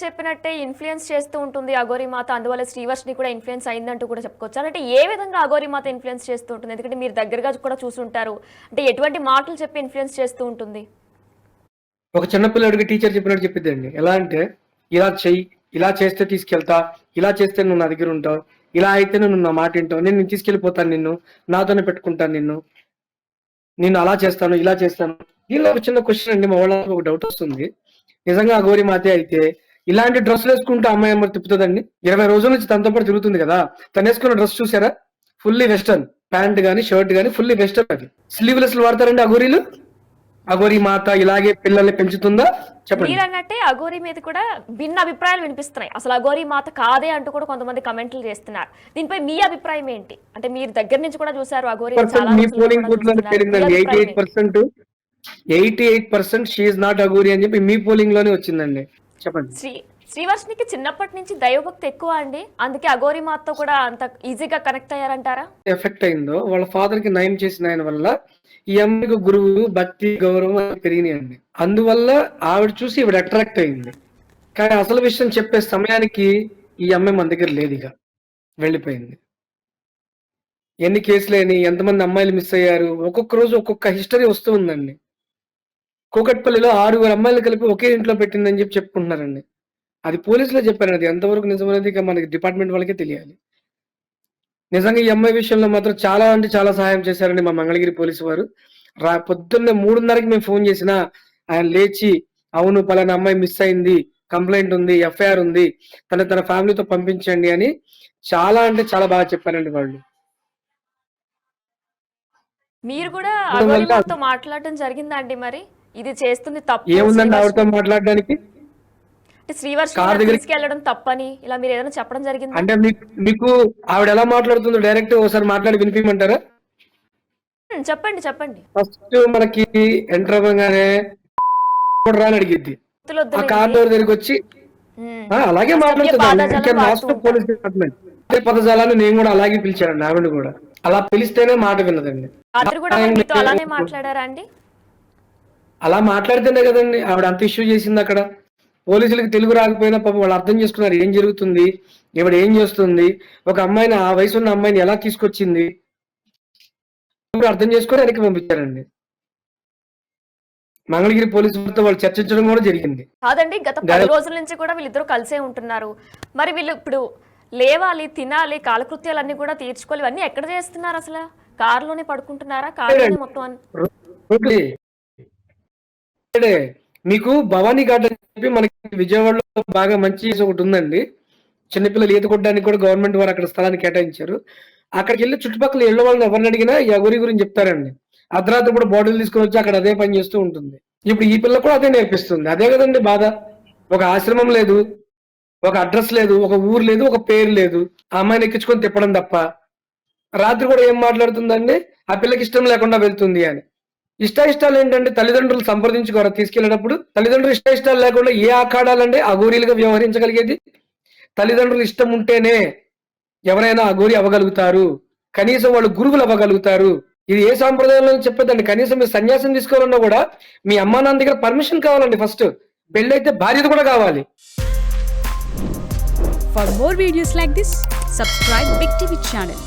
చెప్పినట్టే ఇన్‌ఫ్లుయెన్స్ చేస్తూ ఉంటుంది అఘోరి మాత. అందువల్ల శ్రీవర్షిని కూడా ఇన్‌ఫ్లుయెన్స్ అయిందంటూ కూడా చెప్పుకోవచ్చా? అంటే ఏ విధంగా అఘోరి మాత ఇన్‌ఫ్లుయెన్స్ చేస్తూ ఉంటుంది? ఎందుకంటే మీరు దగ్గరగా కూడా చూసుంటారు. అంటే ఎటువంటి మాటలు చెప్పి ఇన్‌ఫ్లుయెన్స్ చేస్తూ ఉంటుంది? ఒక చిన్న పిల్లోడికి టీచర్ చెప్పినట్టు చెప్పిద్దండి. ఎలా అంటే, ఇలా చెయ్యి, ఇలా చేస్తే తీసుకెళ్తా, ఇలా చేస్తే నువ్వు నా దగ్గర ఉంటావు, ఇలా అయితేనే నువ్వు నా మాట వింటావు, నేను నిన్ను తీసుకెళ్ళిపోతాను నిన్ను, నాతోనే పెట్టుకుంటాను నిన్ను, నేను అలా చేస్తాను, ఇలా చేస్తాను. దీనిలో ఒక చిన్న క్వశ్చన్ అండి, మా వాళ్ళకి ఒక డౌట్ వస్తుంది. నిజంగా అఘోరి మాతే అయితే ఇలాంటి డ్రెస్సులు వేసుకుంటూ అమ్మాయి ఏమో తిప్పుతుందండి? 20 రోజుల నుంచి తనతో పాటు తిరుగుతుంది కదా, తను వేసుకున్న డ్రెస్ చూసారా? ఫుల్లీ వెస్టర్న్ ప్యాంట్ గానీ షర్ట్ గానీ ఫుల్లీ వెస్టర్న్. అది స్లీవ్లెస్ వాడతారండి అఘోరీలు? అఘోరి మాత ఇలాగే పిల్లల్ని పెంచుతుందా చెప్పండి? మీరన్నట్టే అఘోరి మీద కూడా భిన్న అభిప్రాయాలు వినిపిస్తున్నాయి. అసలు అఘోరి మాత కాదే అంటూ కూడా కొంతమంది కమెంట్లు చేస్తున్నారు. దీనిపై మీ అభిప్రాయం ఏంటి? అంటే మీరు దగ్గర నుంచి కూడా చూసారు అఘోరి చాలా మీ రోజులుగా పోలింగ్ కూడా బూత్ లో చూస్తున్నారు. మీ పేరిందండి అభిప్రాయం ఏంటి? 88% షీఈ్ నాట్ అఘోరి అని చెప్పి మీ పోలింగ్ లోనే వచ్చిందండి. చెప్పండి. శ్రీవర్షినికి చిన్నప్పటి నుంచి దైవభక్తి ఎక్కువ అండి. అందుకే అఘోరి మాతతో కూడా అంత ఈజీగా కనెక్ట్ అయ్యారంటారా? ఎఫెక్ట్ అయిందో వాళ్ళ ఫాదర్ కి నయం చేసిన ఆయన వల్ల ఈ అమ్మాయికి గురువు భక్తి గౌరవం అవి పెరిగినాయండి. అందువల్ల ఆవిడ చూసి ఈవిడ అట్రాక్ట్ అయింది. కానీ అసలు విషయం చెప్పే సమయానికి ఈ అమ్మాయి మన దగ్గర లేదు, ఇక వెళ్ళిపోయింది. ఎన్ని కేసులేని ఎంతమంది అమ్మాయిలు మిస్ అయ్యారు, ఒక్కొక్క రోజు ఒక్కొక్క హిస్టరీ వస్తూ ఉందండి. కూకట్పల్లిలో 6 అమ్మాయిలు కలిపి ఒకే ఇంట్లో పెట్టిందని చెప్పి చెప్పుకుంటున్నారండి. అది పోలీసులే చెప్పారు. అది ఎంతవరకు నిజమనేది ఇక మనకి డిపార్ట్మెంట్ వాళ్ళకే తెలియాలి. నిజంగా ఈ అమ్మాయి విషయంలో మాత్రం చాలా అంటే చాలా సహాయం చేశారండి మా మంగళగిరి పోలీసు వారు. పొద్దున్నే 3:30కి మేము ఫోన్ చేసినా ఆయన లేచి, అవును పలానా అమ్మాయి మిస్ అయింది, కంప్లైంట్ ఉంది, ఎఫ్ఐఆర్ ఉంది, తన ఫ్యామిలీతో పంపించండి అని చాలా అంటే చాలా బాగా చెప్పారండి వాళ్ళు. మీరు కూడా అఘోరి మాతతో మాట్లాడడం జరిగిందా అండి? మరి ఇది చేస్తుంది తప్పు, ఏముందండి ఆవిడతో మాట్లాడడానికి? అంటే శ్రీవర్షిని తీసుకెళ్లడం తప్పని ఇలా మీరు ఏదైనా చెప్పడం జరిగిందా? అంటే మీకు ఆవిడ ఎలా మాట్లాడుతుందో డైరెక్ట్ ఒకసారి మాట్లాడి వినిపించమంటారా? చెప్పండి చెప్పండి. ఫస్ట్ మనకి ఎంటర్ అవ్వగానే అని అడిగిద్ది. ఆ కార్ డోర్ దగ్గరికి వచ్చి అలాగే మాట్లాడుతుంది. పోలీస్ డిపార్ట్మెంట్ అదే పదజాలాన్ని నేను కూడా అలాగే పిలిచానండి ఆవిడ కూడా. అలా పిలిస్తేనే మాట విన్నదండి. అలానే మాట్లాడారా అండి? అలా మాట్లాడితేనే కదండి ఆవిడ అంత ఇష్యూ చేసింది అక్కడ. పోలీసులకు తెలుగు రాకపోయినా పాపం వాళ్ళు అర్థం చేసుకున్నారు ఏం జరుగుతుంది, ఈవిడ ఏం చేస్తుంది, ఒక అమ్మాయిని ఆ వయసు ఉన్న అమ్మాయిని ఎలా తీసుకొచ్చింది అర్థం చేసుకొని వెనక్కి పంపించారండి. మంగళగిరి పోలీసులతో వాళ్ళు చర్చించడం కూడా జరిగింది. కాదండి, గత 10 రోజుల నుంచి కూడా వీళ్ళిద్దరూ కలిసే ఉంటున్నారు. మరి వీళ్ళు ఇప్పుడు లేవాలి, తినాలి, కాలకృత్యాలన్నీ కూడా తీర్చుకోవాలి, ఇవన్నీ ఎక్కడ చేస్తున్నారు? అసలు కారులోనే పడుకుంటున్నారా? కారులోనే మొత్తం మీకు భవానీ ఘాట్ అని చెప్పి మనకి విజయవాడలో బాగా మంచి ఒకటి ఉందండి. చిన్నపిల్లలు ఈత కొట్టడానికి కూడా గవర్నమెంట్ వారు అక్కడ స్థలాన్ని కేటాయించారు. అక్కడికి వెళ్ళి చుట్టుపక్కల ఇళ్ల వాళ్ళని ఎవరిని అడిగినా ఈ అఘోరి గురించి చెప్తారండి. అర్ధరాత్రి కూడా బాటిల్ తీసుకొని వచ్చి అక్కడ అదే పని చేస్తూ ఉంటుంది. ఇప్పుడు ఈ పిల్ల కూడా అదే నేర్పిస్తుంది. అదే కదండి బాధ. ఒక ఆశ్రమం లేదు, ఒక అడ్రస్ లేదు, ఒక ఊరు లేదు, ఒక పేరు లేదు, ఆ అమ్మాయిని ఎక్కించుకొని తిప్పడం తప్ప. రాత్రి కూడా ఏం మాట్లాడుతుందండి, ఆ పిల్లకి ఇష్టం లేకుండా వెళ్తుంది అని. ఇష్టాలు ఏంటంటే తల్లిదండ్రులు సంప్రదించుకోరా తీసుకెళ్ళినప్పుడు? తల్లిదండ్రులు ఇష్టాలు లేకుండా ఏ ఆఖాడాలంటే అఘోరీలుగా వ్యవహరించగలిగేది? తల్లిదండ్రులు ఇష్టం ఉంటేనే ఎవరైనా అఘోరి అవ్వగలుగుతారు, కనీసం వాళ్ళు గురువులు అవ్వగలుగుతారు. ఇది ఏ సాంప్రదాయంలో చెప్పేదండి. కనీసం మీరు సన్యాసం తీసుకోవాలన్నా కూడా మీ అమ్మా నాన్న దగ్గర పర్మిషన్ కావాలండి. ఫస్ట్ పెళ్ళైతే భార్యత కూడా కావాలి. For more videos like this, subscribe Big TV channel.